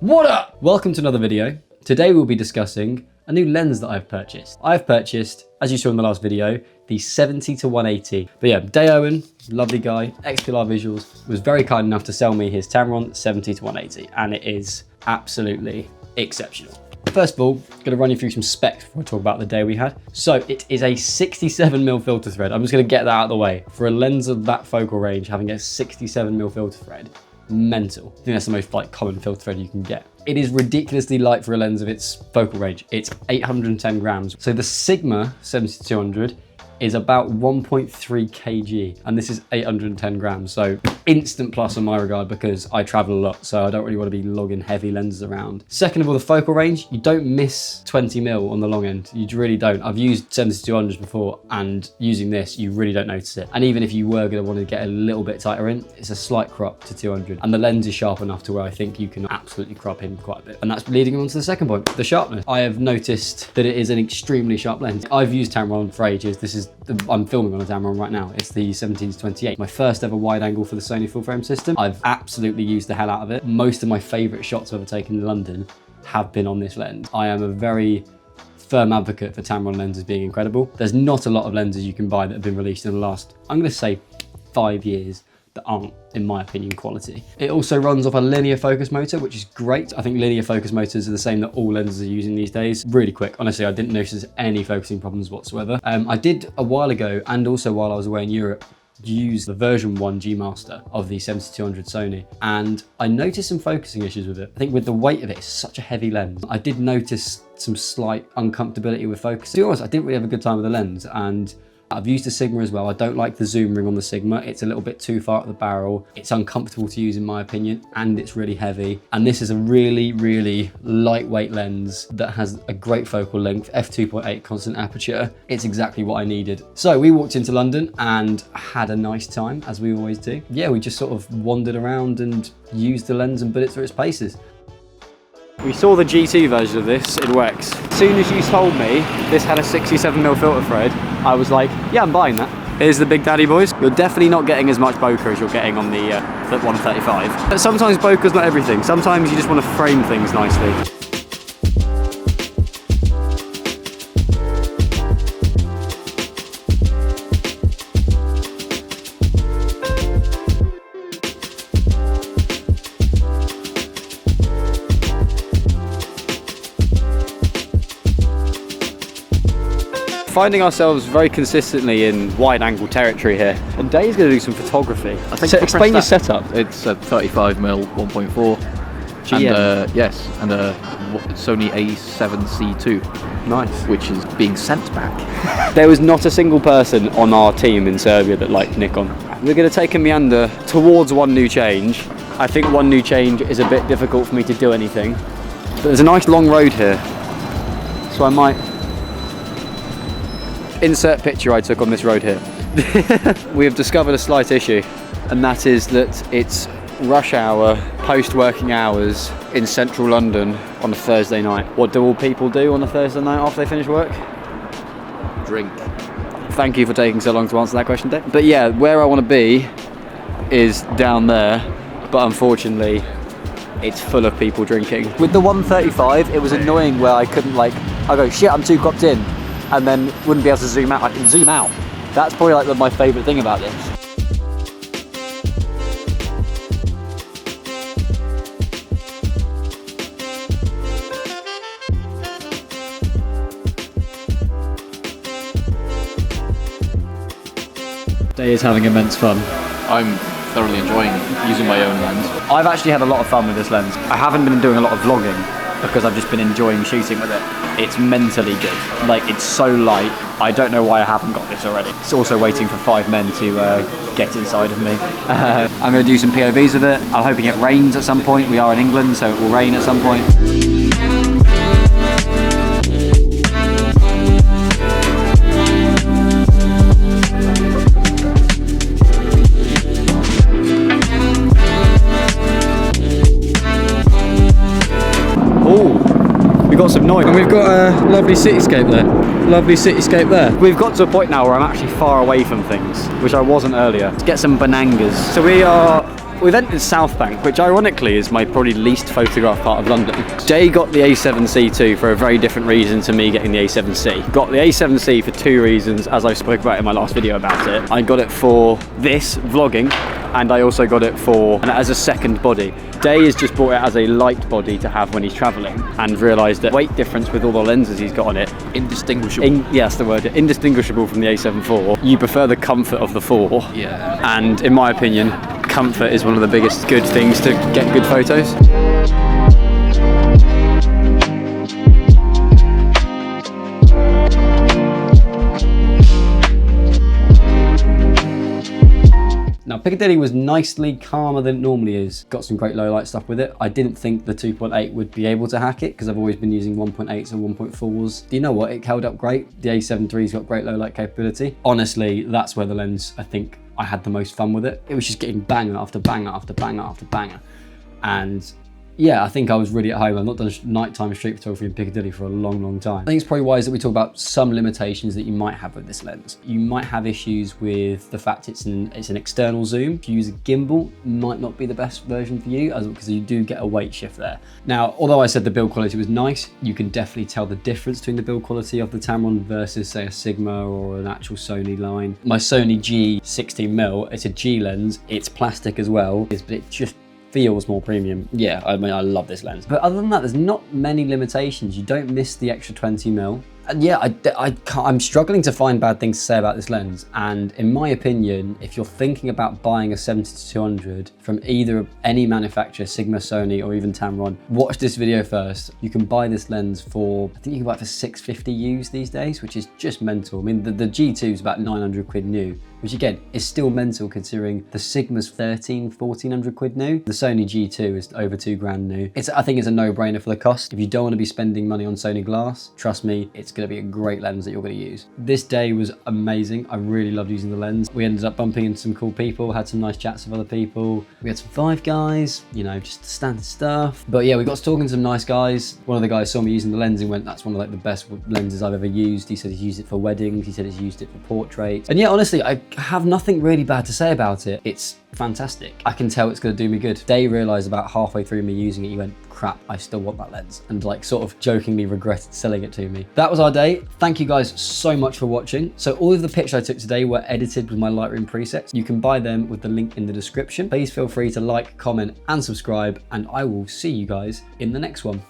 What up? Welcome to another video. Today we'll be discussing a new lens that I've purchased. I've purchased, as you saw in the last video, the 70-180. But yeah, Owen, lovely guy, XPLR Visuals, was very kind enough to sell me his Tamron 70-180, and it is absolutely exceptional. First of all, I'm going to run you through some specs before I talk about the day we had. So it is a 67mm filter thread. I'm just going to get that out of the way. For a lens of that focal range, having a 67mm filter thread, mental. I think that's the most common filter thread you can get. It is ridiculously light for a lens of its focal range. It's 810 grams. So the Sigma 70-200 is about 1.3 kg, and this is 810 grams. So instant plus in my regard because I travel a lot, so I don't really want to be lugging heavy lenses around. Second of all, the focal range, you don't miss 20mm on the long end. You really don't. I've used 70-200s before, and using this, you really don't notice it. And even if you were going to want to get a little bit tighter in, it's a slight crop to 200. And the lens is sharp enough to where I think you can absolutely crop in quite a bit. And that's leading on to the second point, the sharpness. I have noticed that it is an extremely sharp lens. I've used Tamron for ages. I'm filming on a Tamron right now. It's the 17-28. My first ever wide angle for the Sony full frame system. I've absolutely used the hell out of it. Most of my favorite shots I've ever taken in London have been on this lens. I am a very firm advocate for Tamron lenses being incredible. There's not a lot of lenses you can buy that have been released in the last, I'm gonna say 5 years, that aren't, in my opinion, quality. It also runs off a linear focus motor, which is great. I think linear focus motors are the same that all lenses are using these days. Really quick. Honestly, I didn't notice any focusing problems whatsoever. I did a while ago, and also while I was away in Europe, use the version 1 G Master of the 70-200 Sony, and I noticed some focusing issues with it. I think with the weight of it, it's such a heavy lens. I did notice some slight uncomfortability with focus. To be honest, I didn't really have a good time with the lens, and I've used the Sigma as well. I don't like the zoom ring on the Sigma. It's a little bit too far at the barrel. It's uncomfortable to use in my opinion, and it's really heavy. And this is a really, really lightweight lens that has a great focal length, f2.8 constant aperture. It's exactly what I needed. So we walked into London and had a nice time, as we always do. Yeah, we just sort of wandered around and used the lens and put it through its paces. We saw the GT version of this in Wex. As soon as you told me this had a 67mm filter thread, I was like, yeah, I'm buying that. Here's the big daddy boys. You're definitely not getting as much bokeh as you're getting on the 135. But sometimes bokeh's not everything. Sometimes you just want to frame things nicely. Finding ourselves very consistently in wide angle territory here. And Dave's going to do some photography. I think so explain your setup. It's a 35mm 1.4. GM. And yes, and a Sony A7C II. Nice. Which is being sent back. There was not a single person on our team in Serbia that liked Nikon. We're going to take a meander towards one new change. I think one new change is a bit difficult for me to do anything. But there's a nice long road here. So I might insert picture I took on this road here. We have discovered a slight issue, and that is that it's rush hour, post-working hours in central London on a Thursday night. What do all people do on a Thursday night after they finish work? Drink. Thank you for taking so long to answer that question, Dave. But yeah, where I want to be is down there, but unfortunately it's full of people drinking. With the 135, it was annoying where I couldn't I go, shit, I'm too cropped in, and then wouldn't be able to zoom out. I can zoom out. That's probably my favourite thing about this. Day is having immense fun. I'm thoroughly enjoying using my own lens. I've actually had a lot of fun with this lens. I haven't been doing a lot of vlogging because I've just been enjoying shooting with it. It's mentally good. It's so light. I don't know why I haven't got this already. It's also waiting for 5 men to get inside of me. I'm going to do some POVs with it. I'm hoping it rains at some point. We are in England, so it will rain at some point. Got some noise, and we've got a lovely cityscape there. Lovely cityscape there. We've got to a point now where I'm actually far away from things, which I wasn't earlier. Let's get some banangas. So we are we've entered South Bank, which ironically is my probably least photographed part of London. Jay got the A7C for a very different reason to me getting the A7C. Got the A7C for 2 reasons, as I spoke about in my last video about it. I got it for this, vlogging, and I also got it for as a second body. Day has just bought it as a light body to have when he's traveling, and realised that weight difference with all the lenses he's got on it. Indistinguishable. Yeah, that's the word. Indistinguishable from the A7 IV. You prefer the comfort of the 4. Yeah. And in my opinion, comfort is one of the biggest good things to get good photos. Now Piccadilly was nicely calmer than it normally is. Got some great low light stuff with it. I didn't think the 2.8 would be able to hack it because I've always been using 1.8s and 1.4s. You know what, it held up great. The A7 III's got great low light capability. Honestly, that's where the lens, I think I had the most fun with it. It was just getting banger after banger after banger after banger. And yeah, I think I was really at home. I've not done nighttime street photography in Piccadilly for a long, long time. I think it's probably wise that we talk about some limitations that you might have with this lens. You might have issues with the fact it's an external zoom. If you use a gimbal, it might not be the best version for you because you do get a weight shift there. Now, although I said the build quality was nice, you can definitely tell the difference between the build quality of the Tamron versus say a Sigma or an actual Sony line. My Sony G16mm, it's a G lens. It's plastic as well, but it just feels more premium. Yeah, I mean, I love this lens. But other than that, there's not many limitations. You don't miss the extra 20mm. And yeah, I'm struggling to find bad things to say about this lens. And in my opinion, if you're thinking about buying a 70-200 from either any manufacturer, Sigma, Sony, or even Tamron, watch this video first. You can buy this lens for, I think you can buy it for $650 used these days, which is just mental. I mean, the G2 is about 900 quid new, which again is still mental considering the Sigma's 1,400 quid new. The Sony G2 is over 2 grand new. I think it's a no-brainer for the cost. If you don't want to be spending money on Sony glass, trust me, it's going to be a great lens that you're going to use. This day was amazing. I really loved using the lens. We ended up bumping into some cool people, had some nice chats with other people. We had some Five Guys, you know, just standard stuff. But yeah, we got talking to some nice guys. One of the guys saw me using the lens and went, that's one of like the best lenses I've ever used. He said he's used it for weddings. He said he's used it for portraits. And yeah, honestly, I have nothing really bad to say about it. It's fantastic. I can tell it's going to do me good. Day realised about halfway through me using it, he went, crap, I still want that lens, and like sort of jokingly regretted selling it to me. That was our day. Thank you guys so much for watching. So all of the pictures I took today were edited with my Lightroom presets. You can buy them with the link in the description. Please feel free to like, comment and subscribe, and I will see you guys in the next one.